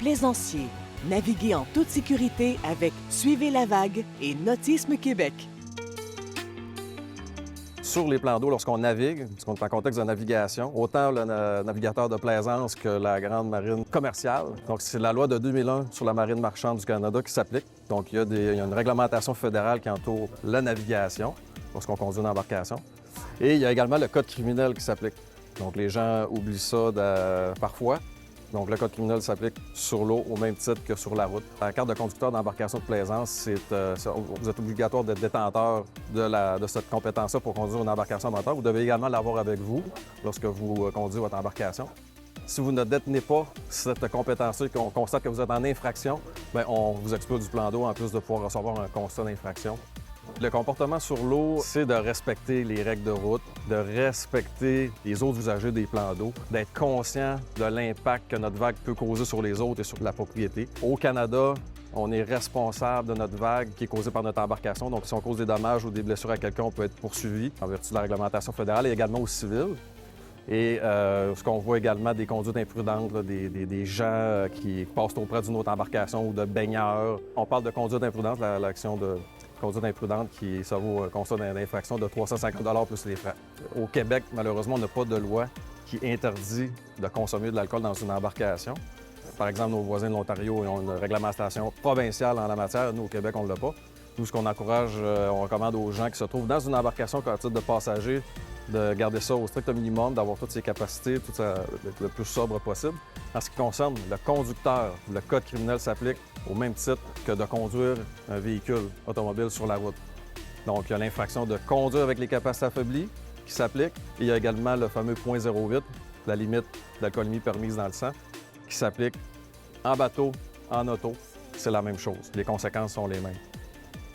plaisanciers. Naviguez en toute sécurité avec Suivez la vague et Nautisme Québec. Sur les plans d'eau, lorsqu'on navigue, parce qu'on est en contexte de navigation, autant le navigateur de plaisance que la grande marine commerciale. Donc, c'est la loi de 2001 sur la marine marchande du Canada qui s'applique. Donc, il y a une réglementation fédérale qui entoure la navigation lorsqu'on conduit une embarcation. Et il y a également le code criminel qui s'applique. Donc, les gens oublient ça parfois. Donc, le code criminel s'applique sur l'eau au même titre que sur la route. La carte de conducteur d'embarcation de plaisance, vous êtes obligatoire d'être détenteur de cette compétence-là pour conduire une embarcation à moteur. Vous devez également l'avoir avec vous lorsque vous conduisez votre embarcation. Si vous ne détenez pas cette compétence-là et qu'on constate que vous êtes en infraction, bien, on vous exclut du plan d'eau en plus de pouvoir recevoir un constat d'infraction. Le comportement sur l'eau, c'est de respecter les règles de route, de respecter les autres usagers des plans d'eau, d'être conscient de l'impact que notre vague peut causer sur les autres et sur la propriété. Au Canada, on est responsable de notre vague qui est causée par notre embarcation. Donc, si on cause des dommages ou des blessures à quelqu'un, on peut être poursuivi en vertu de la réglementation fédérale et également au civil. Et ce qu'on voit également, des conduites imprudentes, là, des gens qui passent auprès d'une autre embarcation ou de baigneurs. On parle de conduite imprudente, l'action de conduite imprudente qui ça vaut un constat d'infraction de 350 plus les frais. Au Québec, malheureusement, on n'a pas de loi qui interdit de consommer de l'alcool dans une embarcation. Par exemple, nos voisins de l'Ontario ont une réglementation provinciale en la matière. Nous, au Québec, on ne l'a pas. Nous, ce qu'on encourage, on recommande aux gens qui se trouvent dans une embarcation à titre de passager de garder ça au strict minimum, d'avoir toutes ses capacités, tout ça le plus sobre possible. En ce qui concerne le conducteur, le code criminel s'applique au même titre que de conduire un véhicule automobile sur la route. Donc, il y a l'infraction de conduire avec les capacités affaiblies qui s'applique. Et il y a également le fameux .08, la limite d'alcoolémie permise dans le sang, qui s'applique en bateau, en auto. C'est la même chose. Les conséquences sont les mêmes.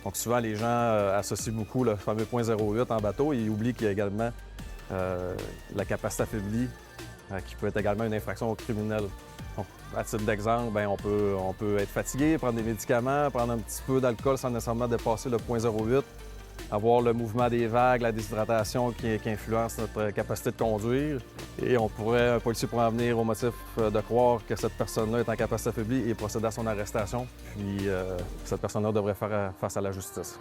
Donc, souvent, les gens associent beaucoup le fameux .08 en bateau et ils oublient qu'il y a également la capacité affaiblie qui peut être également une infraction criminelle. Donc, à titre d'exemple, bien, on peut être fatigué, prendre des médicaments, prendre un petit peu d'alcool sans nécessairement dépasser le .08, avoir le mouvement des vagues, la déshydratation qui influence notre capacité de conduire. Et un policier pourrait en venir au motif de croire que cette personne-là est en capacité affaiblie et procéder à son arrestation. Puis cette personne-là devrait faire face à la justice.